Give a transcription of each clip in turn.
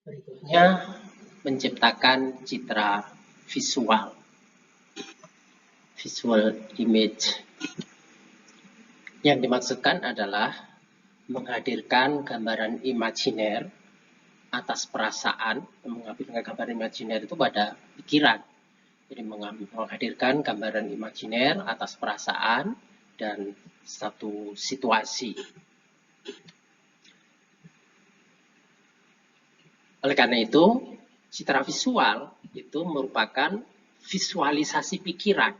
Berikutnya, menciptakan citra visual, visual image. Yang dimaksudkan adalah menghadirkan gambaran imajiner atas perasaan, menghadirkan gambaran imajiner itu pada pikiran. Jadi menghadirkan gambaran imajiner atas perasaan dan satu situasi. Oleh karena itu, citra visual itu merupakan visualisasi pikiran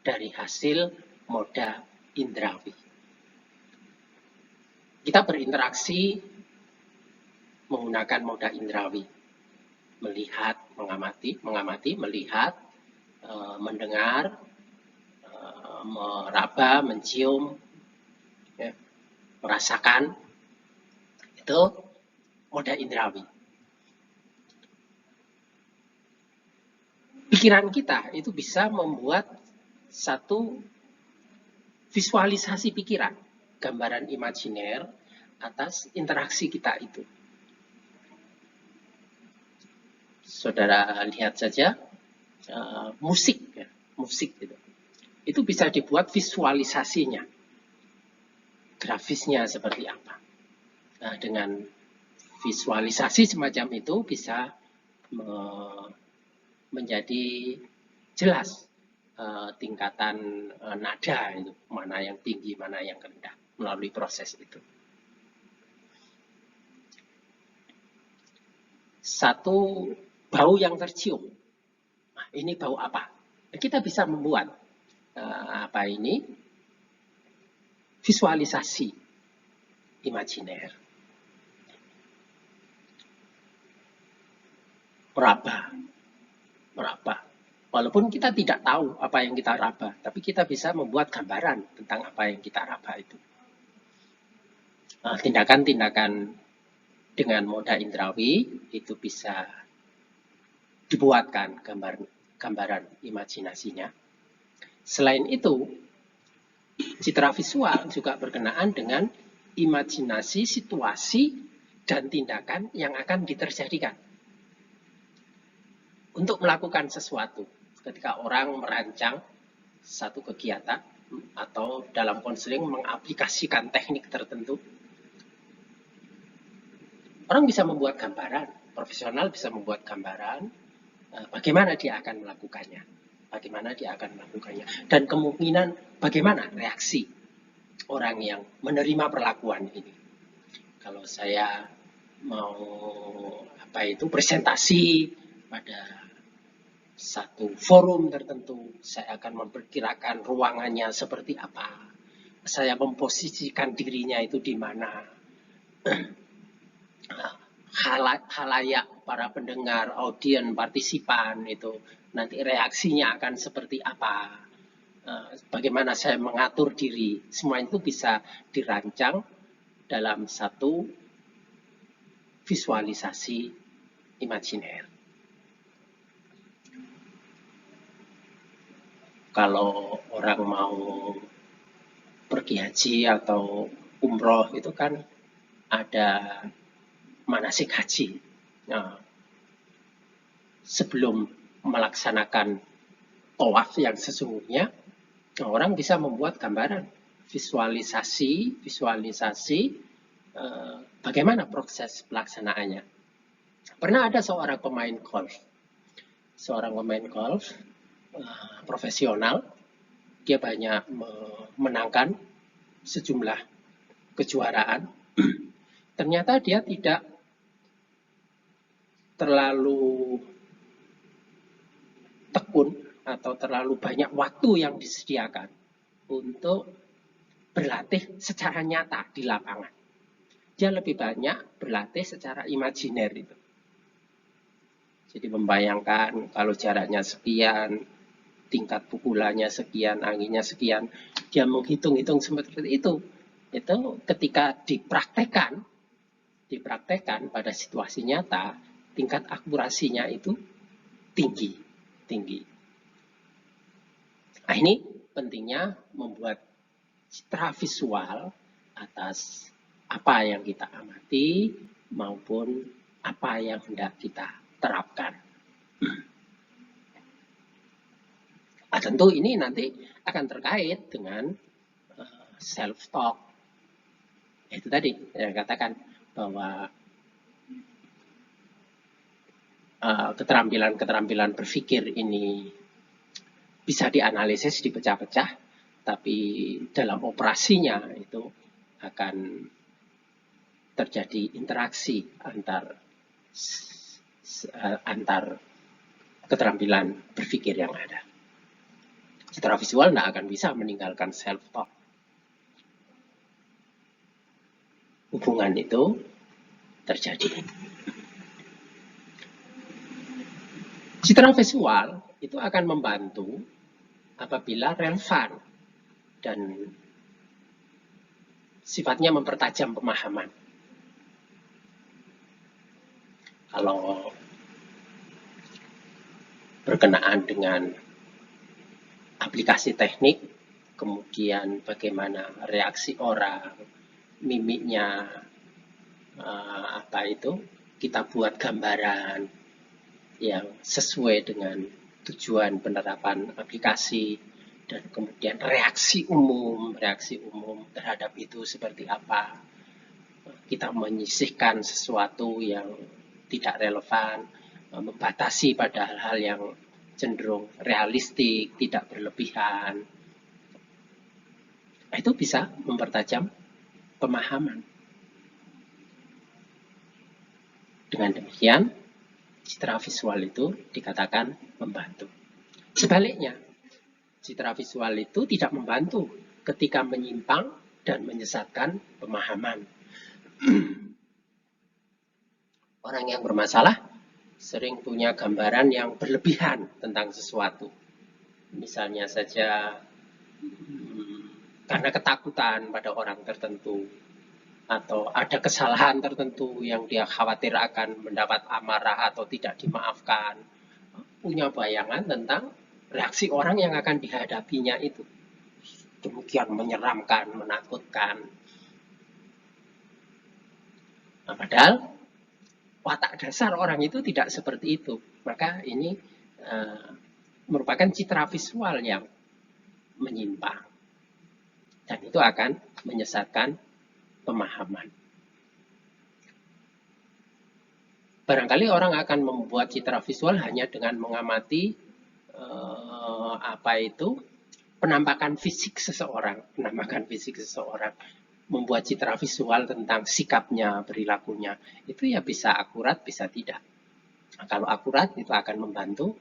dari hasil moda indrawi. Kita berinteraksi menggunakan moda indrawi. Melihat, mengamati, melihat, mendengar, meraba, mencium, ya, merasakan. Itu moda indrawi. Pikiran kita itu bisa membuat satu visualisasi pikiran, gambaran imajiner atas interaksi kita itu. Saudara lihat saja musik, ya, musik itu bisa dibuat visualisasinya, grafisnya seperti apa. Nah, dengan visualisasi semacam itu bisa menjadi jelas tingkatan nada itu, mana yang tinggi, mana yang rendah melalui proses itu. Satu bau yang tercium. Nah, ini bau apa? Kita bisa membuat visualisasi imajiner. Meraba. Walaupun kita tidak tahu apa yang kita raba, tapi kita bisa membuat gambaran tentang apa yang kita raba itu. Tindakan-tindakan dengan moda indrawi itu bisa dibuatkan gambaran imajinasinya. Selain itu, citra visual juga berkenaan dengan imajinasi situasi dan tindakan yang akan diterjadikan untuk melakukan sesuatu. Ketika orang merancang satu kegiatan atau dalam konseling mengaplikasikan teknik tertentu, orang bisa membuat gambaran, profesional bisa membuat gambaran bagaimana dia akan melakukannya, dan kemungkinan bagaimana reaksi orang yang menerima perlakuan ini. Kalau saya mau presentasi pada satu forum tertentu, saya akan memperkirakan ruangannya seperti apa, saya memposisikan dirinya itu di mana, halayak, para pendengar, audien, partisipan itu nanti reaksinya akan seperti apa, bagaimana saya mengatur diri, semua itu bisa dirancang dalam satu visualisasi imajiner. Kalau orang mau pergi haji atau umroh itu kan ada manasik haji. Nah, sebelum melaksanakan tawaf yang sesungguhnya, orang bisa membuat gambaran, visualisasi bagaimana proses pelaksanaannya. Pernah ada seorang pemain golf profesional, dia banyak memenangkan sejumlah kejuaraan. Ternyata dia tidak terlalu tekun atau terlalu banyak waktu yang disediakan untuk berlatih secara nyata di lapangan. Dia lebih banyak berlatih secara imajiner itu. Jadi membayangkan kalau jaraknya sekian, tingkat pukulannya sekian, anginnya sekian, dia menghitung-hitung seperti itu. Itu ketika dipraktekkan pada situasi nyata, tingkat akurasinya itu tinggi. Nah, ini pentingnya membuat citra visual atas apa yang kita amati maupun apa yang hendak kita terapkan. Tentu ini nanti akan terkait dengan self-talk. Itu tadi saya katakan bahwa keterampilan-keterampilan berpikir ini bisa dianalisis, dipecah-pecah, tapi dalam operasinya itu akan terjadi interaksi antar keterampilan berpikir yang ada. Secara visual tidak akan bisa meninggalkan self-talk. Hubungan itu terjadi. Citra visual itu akan membantu apabila relevan dan sifatnya mempertajam pemahaman. Kalau berkenaan dengan aplikasi teknik, kemudian bagaimana reaksi orang, mimiknya, kita buat gambaran yang sesuai dengan tujuan penerapan aplikasi, dan kemudian reaksi umum terhadap itu seperti apa. Kita menyisihkan sesuatu yang tidak relevan, membatasi pada hal-hal yang cenderung realistik, tidak berlebihan. Itu bisa mempertajam pemahaman. Dengan demikian, citra visual itu dikatakan membantu. Sebaliknya, citra visual itu tidak membantu ketika menyimpang dan menyesatkan pemahaman. Orang yang bermasalah sering punya gambaran yang berlebihan tentang sesuatu. Misalnya saja karena ketakutan pada orang tertentu, atau ada kesalahan tertentu yang dia khawatir akan mendapat amarah atau tidak dimaafkan, punya bayangan tentang reaksi orang yang akan dihadapinya itu. Demikian menyeramkan, menakutkan. Nah, padahal watak dasar orang itu tidak seperti itu. Maka ini merupakan citra visual yang menyimpang. Dan itu akan menyesatkan pemahaman. Barangkali orang akan membuat citra visual hanya dengan mengamati penampakan fisik seseorang, membuat citra visual tentang sikapnya, perilakunya. Itu ya bisa akurat, bisa tidak. Nah, kalau akurat itu akan membantu,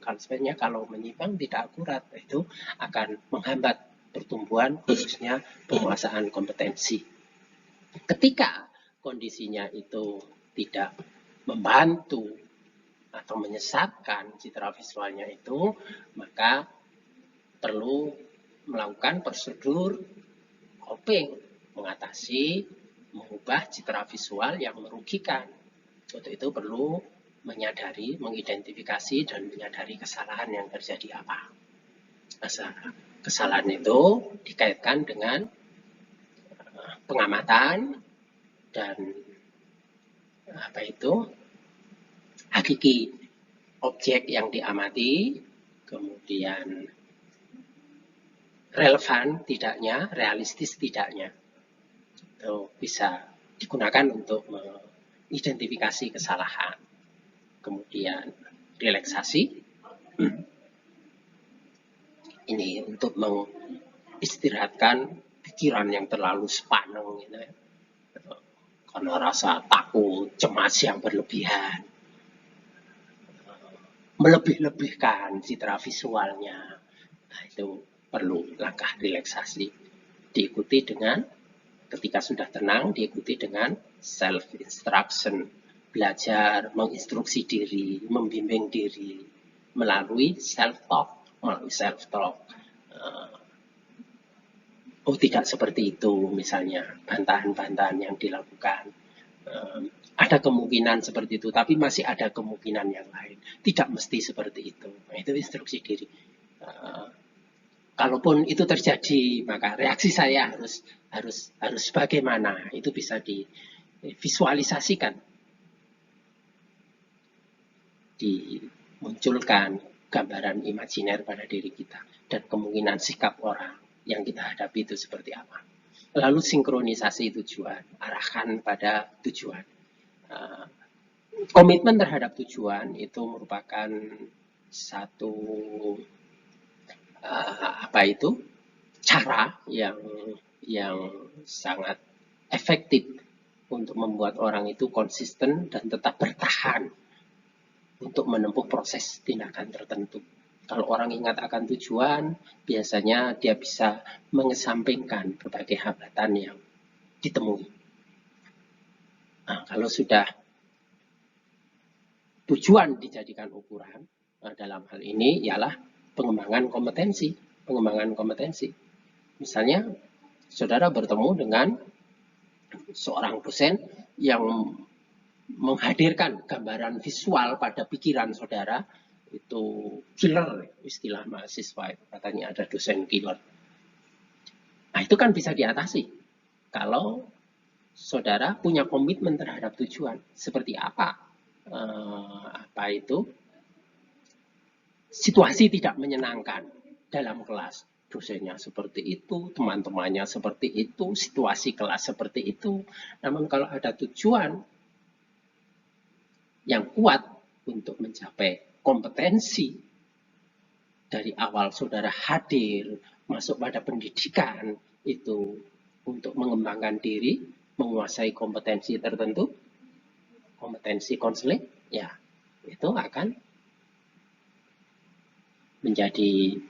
kalau menyimpang tidak akurat, itu akan menghambat pertumbuhan, khususnya penguasaan kompetensi. Ketika kondisinya itu tidak membantu atau menyesatkan citra visualnya itu, maka perlu melakukan prosedur coping, mengatasi, mengubah citra visual yang merugikan. Untuk itu perlu menyadari, mengidentifikasi, dan menyadari kesalahan yang terjadi apa. Kesalahan itu dikaitkan dengan pengamatan dan hakiki objek yang diamati, kemudian relevan tidaknya, realistis tidaknya. Itu bisa digunakan untuk mengidentifikasi kesalahan. Kemudian relaksasi. Ini untuk mengistirahatkan pikiran yang terlalu sepaneng, gitu ya. Karena rasa takut, cemas yang berlebihan, melebih-lebihkan citra visualnya. Nah, itu perlu langkah relaksasi. Diikuti dengan, ketika sudah tenang, diikuti dengan self-instruction, belajar, menginstruksi diri, membimbing diri, melalui self-talk. Tidak seperti itu, misalnya bantahan-bantahan yang dilakukan. Ada kemungkinan seperti itu, tapi masih ada kemungkinan yang lain. Tidak mesti seperti itu. Nah, itu instruksi diri. Kalaupun itu terjadi, maka reaksi saya harus bagaimana? Itu bisa divisualisasikan. dimunculkan gambaran imajiner pada diri kita dan kemungkinan sikap orang yang kita hadapi itu seperti apa. Lalu sinkronisasi tujuan, arahkan pada tujuan. Komitmen terhadap tujuan itu merupakan satu cara yang sangat efektif untuk membuat orang itu konsisten dan tetap bertahan untuk menempuh proses tindakan tertentu. Kalau orang ingat akan tujuan, biasanya dia bisa mengesampingkan berbagai hambatan yang ditemui. Nah, kalau sudah tujuan dijadikan ukuran, dalam hal ini ialah pengembangan kompetensi. Misalnya, saudara bertemu dengan seorang dosen yang menghadirkan gambaran visual pada pikiran saudara, itu killer, istilah mahasiswa itu katanya ada dosen killer. Nah, itu kan bisa diatasi kalau saudara punya komitmen terhadap tujuan. Seperti apa itu situasi tidak menyenangkan dalam kelas, dosennya seperti itu, teman-temannya seperti itu, situasi kelas seperti itu. Namun kalau ada tujuan yang kuat untuk mencapai kompetensi dari awal saudara hadir masuk pada pendidikan itu untuk mengembangkan diri, menguasai kompetensi tertentu, kompetensi konseling, ya itu akan menjadi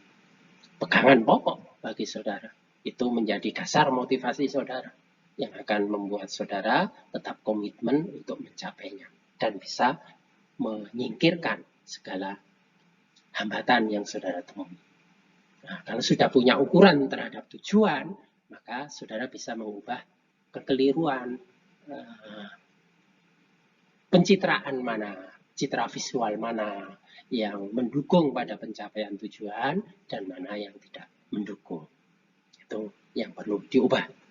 pegangan pokok bagi saudara. Itu menjadi dasar motivasi saudara yang akan membuat saudara tetap komitmen untuk mencapainya dan bisa menyingkirkan segala hambatan yang saudara temui. Nah, kalau sudah punya ukuran terhadap tujuan, maka saudara bisa mengubah kekeliruan, pencitraan mana, citra visual mana yang mendukung pada pencapaian tujuan dan mana yang tidak mendukung. Itu yang perlu diubah.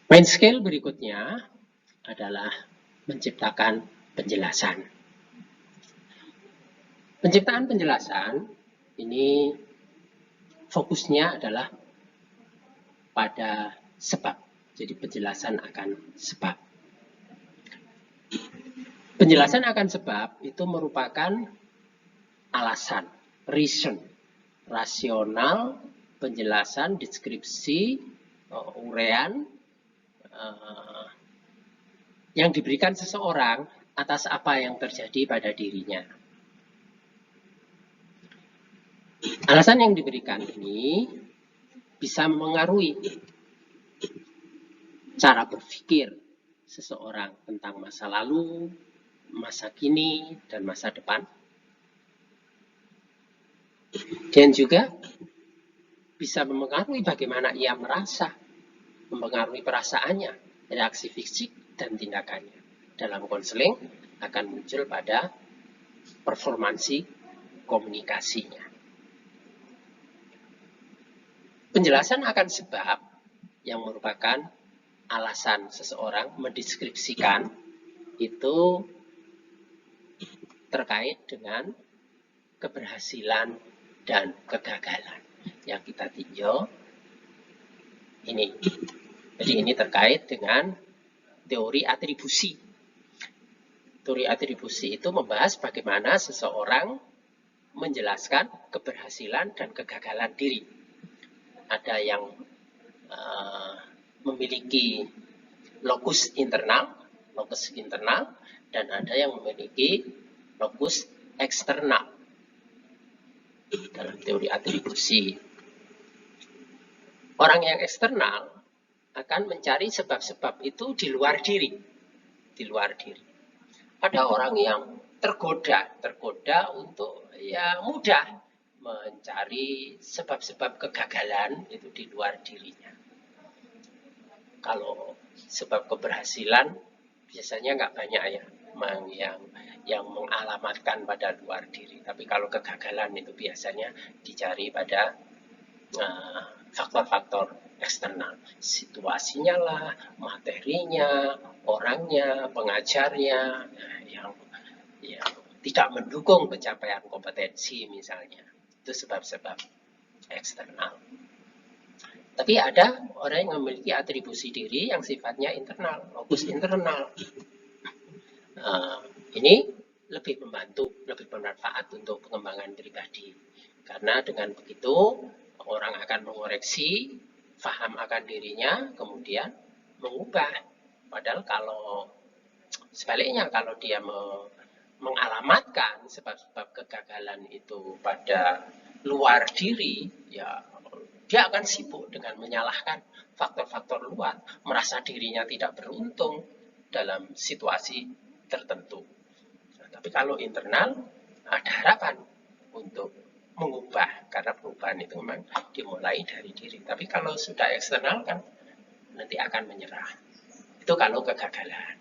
Main skill berikutnya adalah menciptakan penjelasan. Penciptaan penjelasan ini fokusnya adalah pada sebab. Jadi penjelasan akan sebab. Penjelasan akan sebab itu merupakan alasan, reason, rasional, penjelasan, deskripsi, uraian yang diberikan seseorang atas apa yang terjadi pada dirinya. Alasan yang diberikan ini bisa mengaruhi cara berpikir seseorang tentang masa lalu, masa kini, dan masa depan. Dan juga bisa mempengaruhi bagaimana ia merasa, mempengaruhi perasaannya, reaksi fisik, dan tindakannya. Dalam konseling akan muncul pada performansi komunikasinya. Penjelasan akan sebab yang merupakan alasan seseorang mendeskripsikan itu terkait dengan keberhasilan dan kegagalan yang kita tinjau ini. Jadi ini terkait dengan teori atribusi. Teori atribusi itu membahas bagaimana seseorang menjelaskan keberhasilan dan kegagalan diri. Ada yang memiliki lokus internal, dan ada yang memiliki lokus eksternal dalam teori atribusi. Orang yang eksternal akan mencari sebab-sebab itu di luar diri. Ada orang yang tergoda untuk mudah mencari sebab-sebab kegagalan itu di luar dirinya. Kalau sebab keberhasilan biasanya nggak banyak yang mengalamatkan pada luar diri. Tapi kalau kegagalan itu biasanya dicari pada faktor-faktor eksternal, situasinya lah, materinya, orangnya, pengajarnya, yang tidak mendukung pencapaian kompetensi misalnya. Itu sebab-sebab eksternal. Tapi ada orang yang memiliki atribusi diri yang sifatnya internal, lokus internal. Ini lebih membantu, lebih bermanfaat untuk pengembangan pribadi. Karena dengan begitu, orang akan mengoreksi, paham akan dirinya, kemudian mengubah. Padahal kalau sebaliknya, kalau dia mengalamatkan sebab-sebab kegagalan itu pada luar diri, ya dia akan sibuk dengan menyalahkan faktor-faktor luar, merasa dirinya tidak beruntung dalam situasi tertentu. Tapi kalau internal, ada harapan untuk mengubah, karena perubahan itu memang dimulai dari diri. Tapi kalau sudah eksternal kan nanti akan menyerah. Itu kalau kegagalan.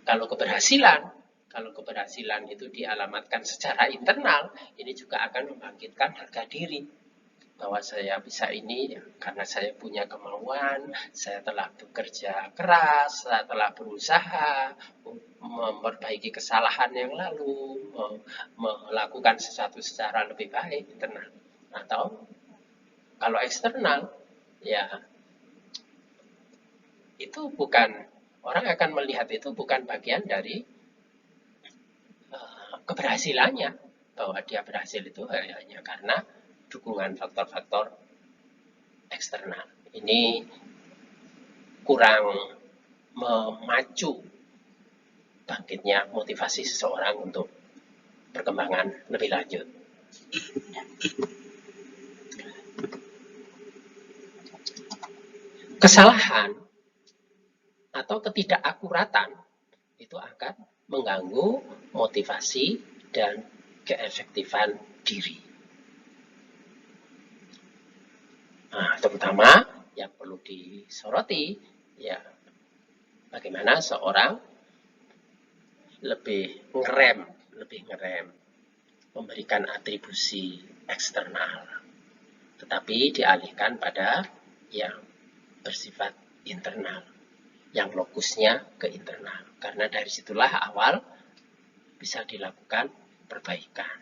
Kalau keberhasilan itu dialamatkan secara internal, ini juga akan membangkitkan harga diri. Bahwa saya bisa ini ya, karena saya punya kemauan, saya telah bekerja keras, saya telah berusaha memperbaiki kesalahan yang lalu, melakukan sesuatu secara lebih baik internal. Atau kalau eksternal, ya itu bukan, orang akan melihat itu bukan bagian dari keberhasilannya, bahwa dia berhasil itu hanya karena dukungan faktor-faktor eksternal. Ini kurang memacu bangkitnya motivasi seseorang untuk perkembangan lebih lanjut. Kesalahan atau ketidakakuratan itu akan mengganggu motivasi dan keefektifan diri. Nah, terutama yang perlu disoroti, ya bagaimana seorang lebih ngerem, memberikan atribusi eksternal, tetapi dialihkan pada yang bersifat internal, yang lokusnya ke internal. Karena dari situlah awal bisa dilakukan perbaikan.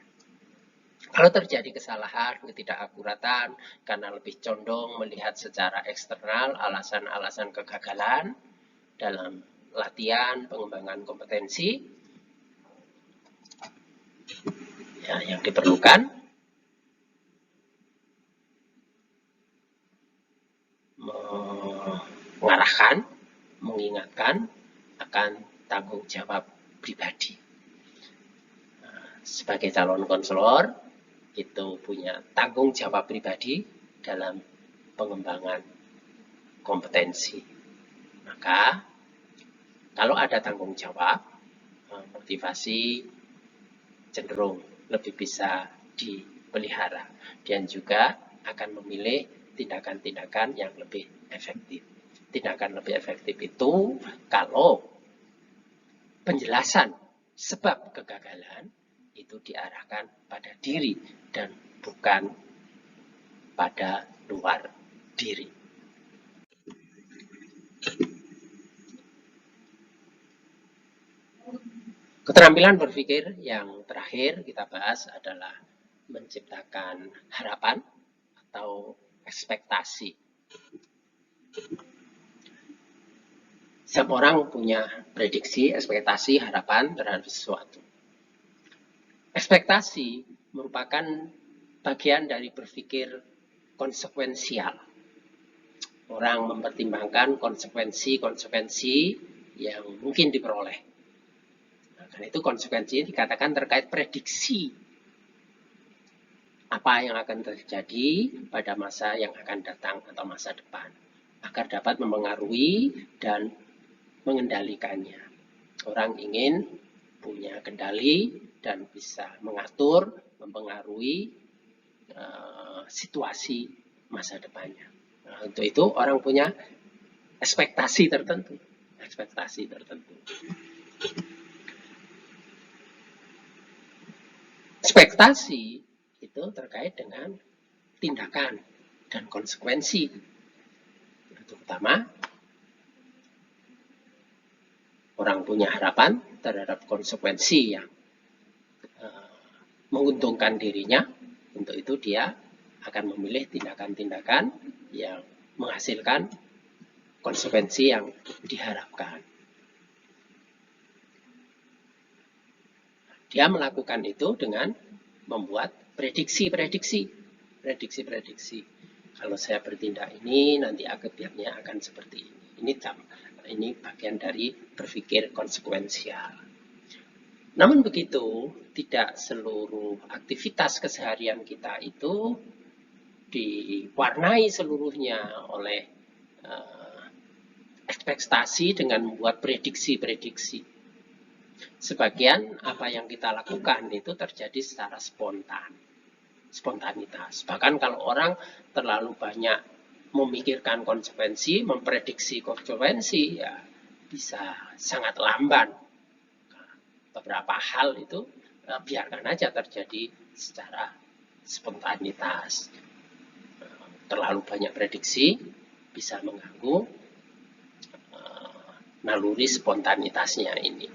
Kalau terjadi kesalahan, ketidakakuratan, karena lebih condong melihat secara eksternal alasan-alasan kegagalan dalam latihan, pengembangan kompetensi, ya, yang diperlukan mengarahkan, mengingatkan akan tanggung jawab pribadi. Sebagai calon konselor, itu punya tanggung jawab pribadi dalam pengembangan kompetensi. Maka kalau ada tanggung jawab, motivasi cenderung lebih bisa dipelihara dan juga akan memilih tindakan-tindakan yang lebih efektif. Tindakan lebih efektif itu kalau penjelasan sebab kegagalan itu diarahkan pada diri dan bukan pada luar diri. Keterampilan berpikir yang terakhir kita bahas adalah menciptakan harapan atau ekspektasi. Setiap orang punya prediksi, ekspektasi, harapan terhadap sesuatu. Ekspektasi merupakan bagian dari berpikir konsekuensial. Orang mempertimbangkan konsekuensi yang mungkin diperoleh. Nah, karena itu konsekuensi dikatakan terkait prediksi apa yang akan terjadi pada masa yang akan datang atau masa depan, agar dapat mempengaruhi dan mengendalikannya. Orang ingin punya kendali dan bisa mengatur, mempengaruhi situasi masa depannya. Nah, untuk itu orang punya ekspektasi tertentu. Ekspektasi itu terkait dengan tindakan. dan konsekuensi. Terutama orang punya harapan terhadap konsekuensi yang menguntungkan dirinya. Untuk itu dia akan memilih tindakan-tindakan yang menghasilkan konsekuensi yang diharapkan. Dia melakukan itu dengan membuat prediksi-prediksi. Kalau saya bertindak ini, nanti akibatnya akan seperti ini. Ini bagian dari berpikir konsekuensial. Namun begitu, tidak seluruh aktivitas keseharian kita itu diwarnai seluruhnya oleh ekspektasi dengan membuat prediksi-prediksi. Sebagian apa yang kita lakukan itu terjadi secara spontanitas. Bahkan kalau orang terlalu banyak memikirkan konsekuensi, memprediksi konsekuensi, ya bisa sangat lamban. Beberapa hal itu biarkan aja terjadi secara spontanitas. Terlalu banyak prediksi bisa mengganggu naluri spontanitasnya ini.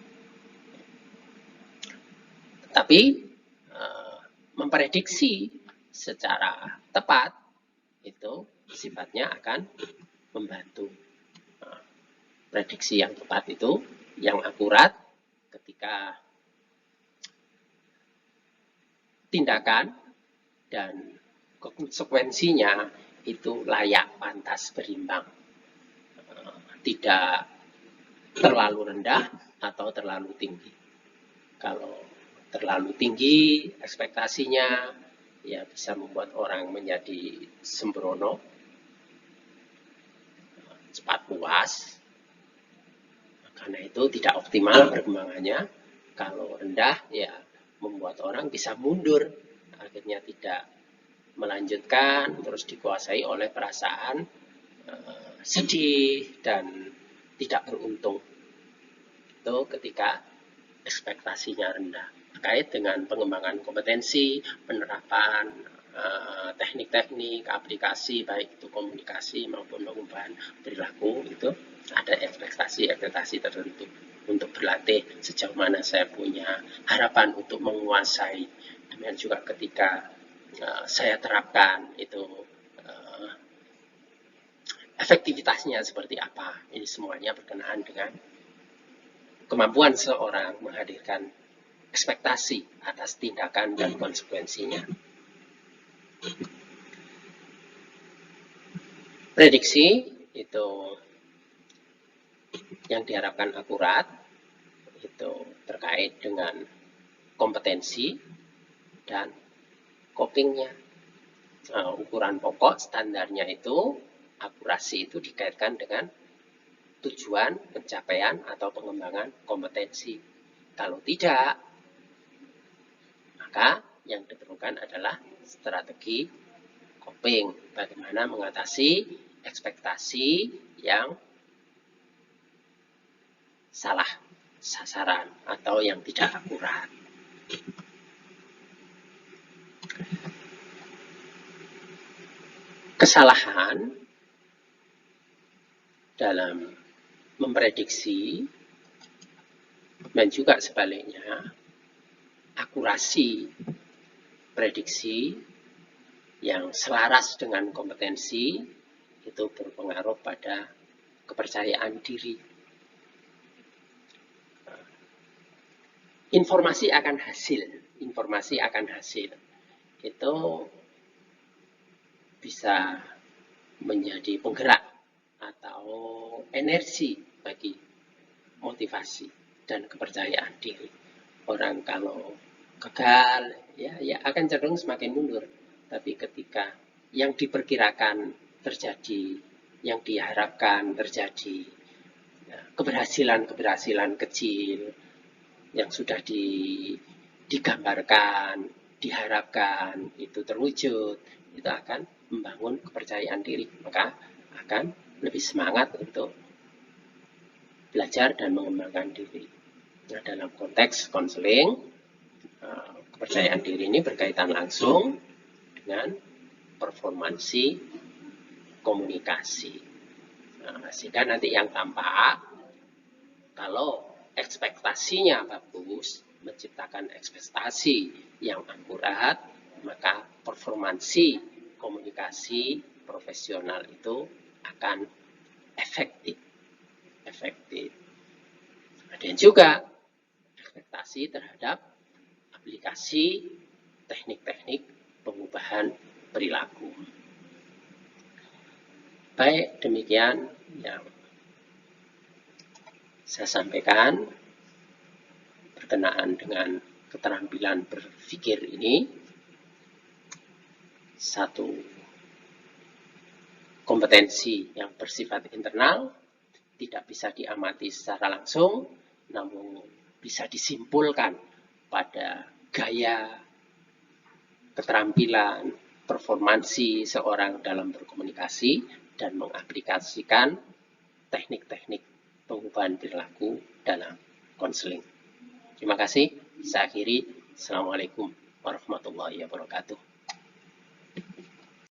Tapi memprediksi secara tepat itu sifatnya akan membantu. Prediksi yang tepat itu, yang akurat, ketika tindakan dan konsekuensinya itu layak, pantas, berimbang. Tidak terlalu rendah atau terlalu tinggi. Kalau terlalu tinggi ekspektasinya, ya bisa membuat orang menjadi sembrono, cepat puas. Karena itu tidak optimal perkembangannya. Kalau rendah, ya membuat orang bisa mundur, akhirnya tidak melanjutkan, terus dikuasai oleh perasaan sedih dan tidak beruntung. Itu ketika ekspektasinya rendah. Terkait dengan pengembangan kompetensi, penerapan teknik-teknik, aplikasi, baik itu komunikasi maupun pengubahan perilaku, itu ada ekspektasi tertentu untuk berlatih sejauh mana saya punya harapan untuk menguasai. Demikian juga ketika saya terapkan itu efektivitasnya seperti apa. Ini semuanya berkenaan dengan kemampuan seorang menghadirkan ekspektasi atas tindakan dan konsekuensinya. Prediksi itu yang diharapkan akurat, itu terkait dengan kompetensi dan copingnya. Ukuran pokok standarnya itu, akurasi itu dikaitkan dengan tujuan, pencapaian, atau pengembangan kompetensi. Kalau tidak, maka yang diperlukan adalah strategi coping. Bagaimana mengatasi ekspektasi yang salah sasaran atau yang tidak akurat. Kesalahan dalam memprediksi dan juga sebaliknya, akurasi prediksi yang selaras dengan kompetensi itu berpengaruh pada kepercayaan diri. Informasi akan hasil itu bisa menjadi penggerak atau energi bagi motivasi dan kepercayaan diri. Orang kalau gagal, ya akan cenderung semakin mundur. Tapi ketika yang diperkirakan terjadi, yang diharapkan terjadi, keberhasilan kecil yang sudah digambarkan, diharapkan itu terwujud, itu akan membangun kepercayaan diri, maka akan lebih semangat untuk belajar dan mengembangkan diri. Nah, dalam konteks konseling, kepercayaan diri ini berkaitan langsung dengan performansi komunikasi. Nah, sehingga nanti yang tampak, kalau ekspektasinya bagus, menciptakan ekspektasi yang akurat, maka performansi komunikasi profesional itu akan efektif. Kemudian juga ekspektasi terhadap aplikasi teknik-teknik pengubahan perilaku. Baik, demikian yang saya sampaikan berkenaan dengan keterampilan berpikir ini. Satu kompetensi yang bersifat internal, tidak bisa diamati secara langsung, namun bisa disimpulkan pada gaya, keterampilan, performansi seorang dalam berkomunikasi dan mengaplikasikan teknik-teknik pengubahan perilaku dalam konseling. Terima kasih. Saya akhiri. Assalamualaikum warahmatullahi wabarakatuh.